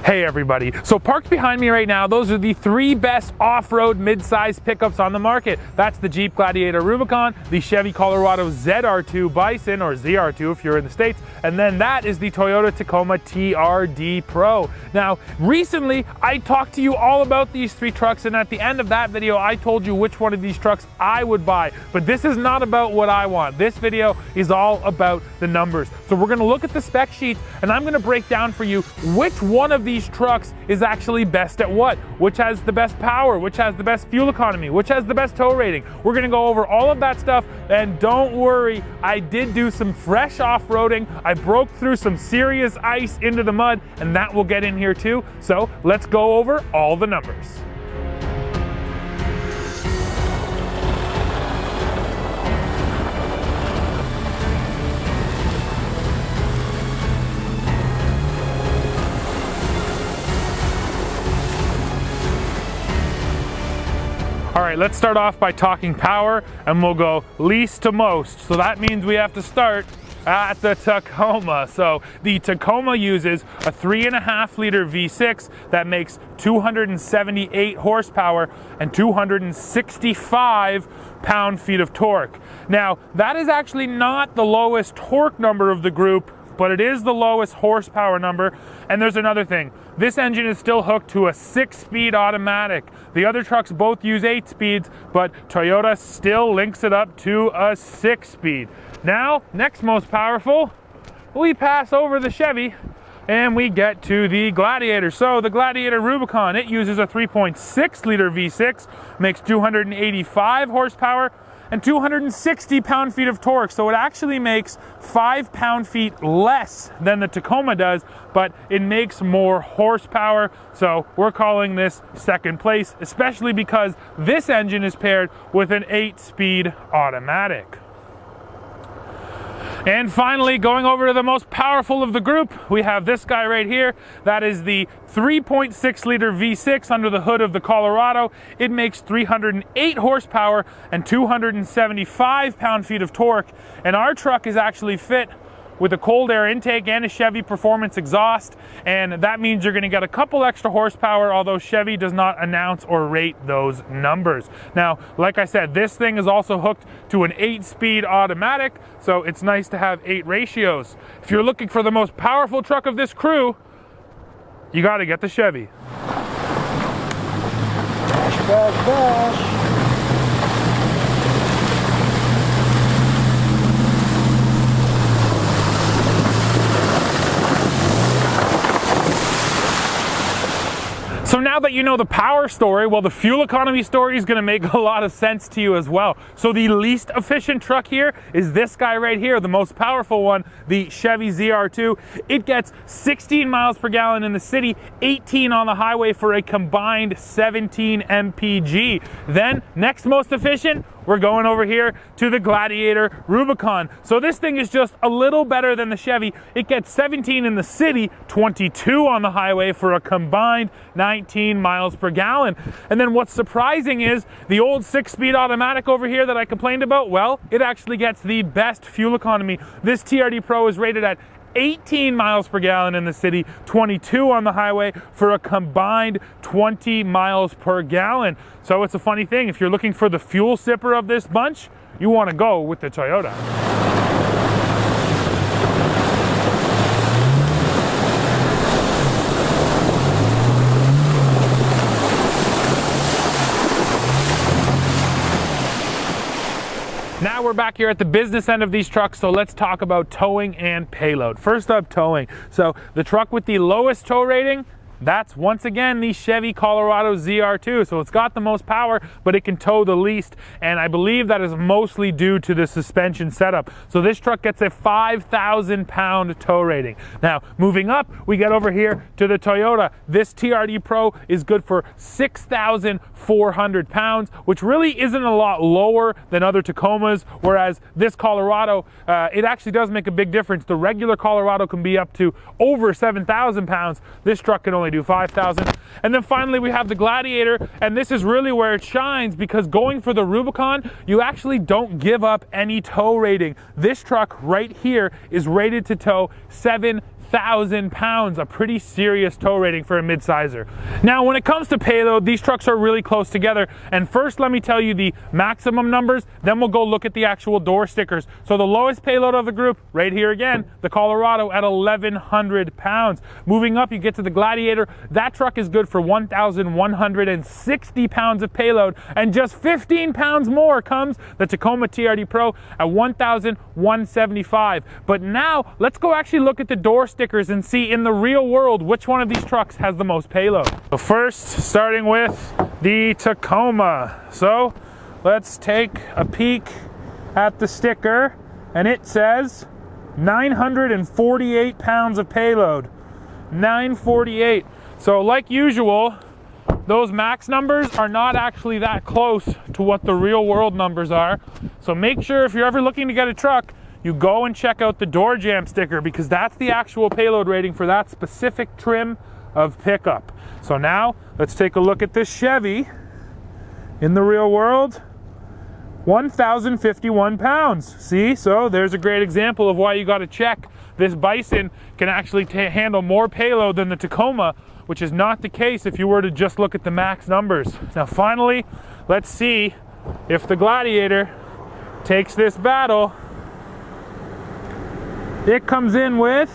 Hey everybody, so parked behind me right now, those are the three best off-road mid-size pickups on the market. That's the Jeep Gladiator Rubicon, the Chevy Colorado ZR2 Bison, or ZR2 if you're in the States, and then that is the Toyota Tacoma TRD Pro. Now, recently I talked to you all about these three trucks, and at the end of that video I told you which one of these trucks I would buy, but this is not about what I want. This video is all about the numbers. So we're gonna look at the spec sheets, and I'm gonna break down for you which one of these trucks is actually best at what, which has the best power, which has the best fuel economy, which has the best tow rating. We're gonna go over all of that stuff, and don't worry, I did do some fresh off-roading. I broke through some serious ice into the mud, and that will get in here too. So let's go over all the numbers. All right, let's start off by talking power, and we'll go least to most. So that means we have to start at the Tacoma. So the Tacoma uses a 3.5 liter V6 that makes 278 horsepower and 265 pound-feet of torque. Now, that is actually not the lowest torque number of the group, but it is the lowest horsepower number. And there's another thing. This engine is still hooked to a 6-speed automatic. The other trucks both use 8 speeds, but Toyota still links it up to a 6-speed. Now, next most powerful, we pass over the Chevy and we get to the Gladiator. So the Gladiator Rubicon, it uses a 3.6 liter V6, makes 285 horsepower and 260 pound-feet of torque. So it actually makes 5 pound-feet less than the Tacoma does, but it makes more horsepower. So we're calling this second place, especially because this engine is paired with an 8-speed automatic. And finally, going over to the most powerful of the group, we have this guy right here. That is the 3.6 liter V6 under the hood of the Colorado. It makes 308 horsepower and 275 pound-feet of torque. And our truck is actually fit with a cold air intake and a Chevy Performance exhaust, and that means you're gonna get a couple extra horsepower, although Chevy does not announce or rate those numbers. Now, like I said, this thing is also hooked to an 8-speed automatic, so it's nice to have 8 ratios. If you're looking for the most powerful truck of this crew, you gotta get the Chevy. Bash, bash, bash. So now that you know the power story, well, the fuel economy story is gonna make a lot of sense to you as well. So the least efficient truck here is this guy right here, the most powerful one, the Chevy ZR2. It gets 16 miles per gallon in the city, 18 on the highway for a combined 17 mpg. Then, next most efficient, we're going over here to the Gladiator Rubicon. So this thing is just a little better than the Chevy. It gets 17 in the city, 22 on the highway for a combined 19 miles per gallon. And then what's surprising is the old 6-speed automatic over here that I complained about, well, it actually gets the best fuel economy. This TRD Pro is rated at 18 miles per gallon in the city, 22 on the highway for a combined 20 miles per gallon. So it's a funny thing, if you're looking for the fuel sipper of this bunch, you want to go with the Toyota. Now we're back here at the business end of these trucks, so let's talk about towing and payload. First up, towing. So the truck with the lowest tow rating, that's once again the Chevy Colorado ZR2. So it's got the most power, but it can tow the least. And I believe that is mostly due to the suspension setup. So this truck gets a 5,000 pound tow rating. Now, moving up, we get over here to the Toyota. This TRD Pro is good for 6,400 pounds, which really isn't a lot lower than other Tacomas, whereas this Colorado, it actually does make a big difference. The regular Colorado can be up to over 7,000 pounds. This truck can only do 5,000. And then finally we have the Gladiator, and this is really where it shines, because going for the Rubicon, you actually don't give up any tow rating. This truck right here is rated to tow 7,000 1,000 pounds, a pretty serious tow rating for a midsizer. Now, when it comes to payload, these trucks are really close together. And first, let me tell you the maximum numbers, then we'll go look at the actual door stickers. So the lowest payload of the group, right here again, the Colorado at 1,100 pounds. Moving up, you get to the Gladiator. That truck is good for 1,160 pounds of payload, and just 15 pounds more comes the Tacoma TRD Pro at 1,175. But now, let's go actually look at the door stickers and see in the real world which one of these trucks has the most payload. So first, starting with the Tacoma. So let's take a peek at the sticker, and it says 948 pounds of payload. 948. So like usual, those max numbers are not actually that close to what the real world numbers are. So make sure if you're ever looking to get a truck, you go and check out the door jamb sticker, because that's the actual payload rating for that specific trim of pickup. So now let's take a look at this Chevy in the real world. 1,051 pounds. See, so there's a great example of why you got to check. This Bison can actually handle more payload than the Tacoma, which is not the case if you were to just look at the max numbers. Now finally, let's see if the Gladiator takes this battle. It comes in with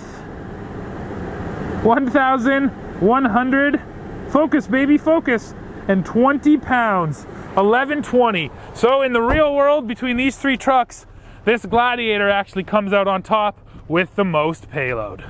1,100, focus baby, focus, and 20 pounds, 1,120. So in the real world, between these three trucks, this Gladiator actually comes out on top with the most payload.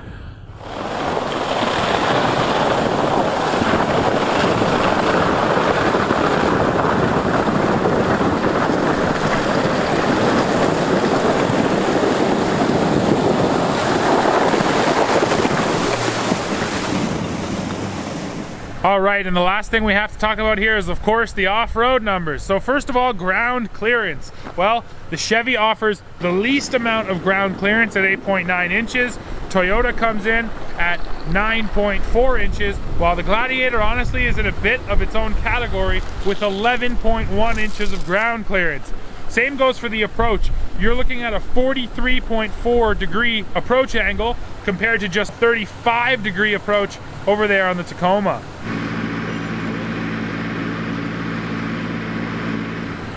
All right, and the last thing we have to talk about here is, of course, the off-road numbers. So first of all, ground clearance. Well, the Chevy offers the least amount of ground clearance at 8.9 inches. Toyota comes in at 9.4 inches, while the Gladiator honestly is in a bit of its own category with 11.1 inches of ground clearance. Same goes for the approach. You're looking at a 43.4 degree approach angle compared to just 35 degree approach over there on the Tacoma.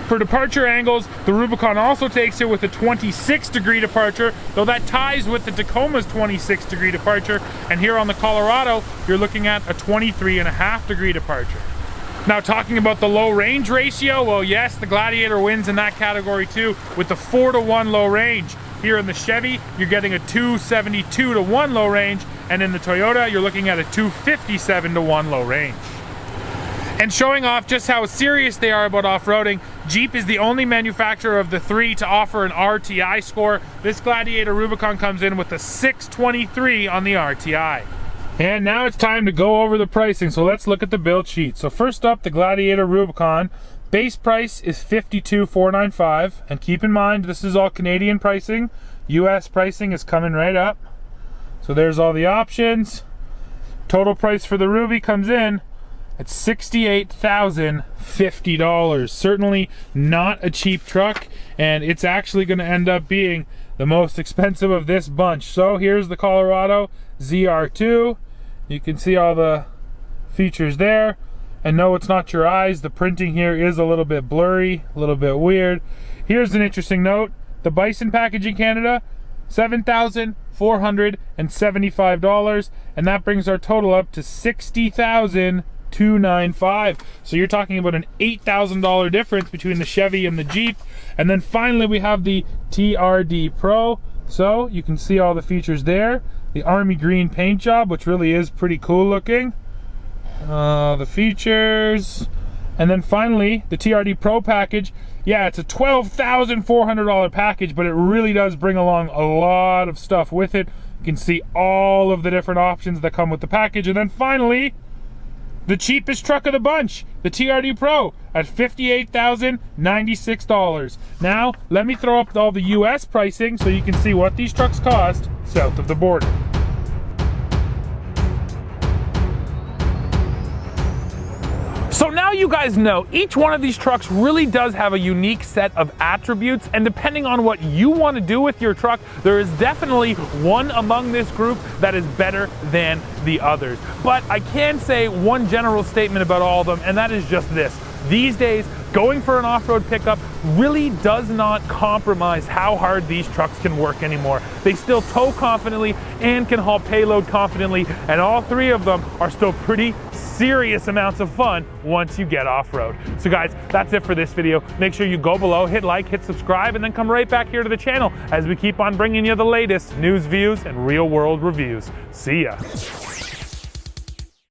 For departure angles, the Rubicon also takes it with a 26 degree departure, though that ties with the Tacoma's 26 degree departure, and here on the Colorado, you're looking at a 23.5 degree departure. Now talking about the low range ratio, well yes, the Gladiator wins in that category too, with the 4-to-1 low range. Here in the Chevy, you're getting a 272-to-1 low range, and in the Toyota, you're looking at a 257-to-1 low range. And showing off just how serious they are about off-roading, Jeep is the only manufacturer of the three to offer an RTI score. This Gladiator Rubicon comes in with a 623 on the RTI. And now it's time to go over the pricing, so let's look at the build sheet. So first up, the Gladiator Rubicon. Base price is $52,495, and keep in mind this is all Canadian pricing. US pricing is coming right up. So there's all the options. Total price for the Ruby comes in at $68,050. Certainly not a cheap truck, and it's actually going to end up being the most expensive of this bunch. So here's the Colorado ZR2. You can see all the features there. And no, it's not your eyes. The printing here is a little bit blurry, a little bit weird. Here's an interesting note. The Bison package in Canada, $7,475, and that brings our total up to $60,295. So you're talking about an $8,000 difference between the Chevy and the Jeep. And then finally we have the TRD Pro. So you can see all the features there. The army green paint job, which really is pretty cool looking. The features, and then finally the TRD Pro package. Yeah, it's a $12,400 package, but it really does bring along a lot of stuff with it. You can see all of the different options that come with the package. And then finally, the cheapest truck of the bunch, the TRD Pro, at $58,096. Now let me throw up all the US pricing so you can see what these trucks cost south of the border. So now now you guys know each one of these trucks really does have a unique set of attributes, and depending on what you want to do with your truck, there is definitely one among this group that is better than the others. But I can say one general statement about all of them, and that is just this. These days, going for an off-road pickup really does not compromise how hard these trucks can work anymore. They still tow confidently and can haul payload confidently, and all three of them are still pretty serious amounts of fun once you get off-road. So guys, that's it for this video. Make sure you go below, hit like, hit subscribe, and then come right back here to the channel as we keep on bringing you the latest news, views, and real-world reviews. See ya.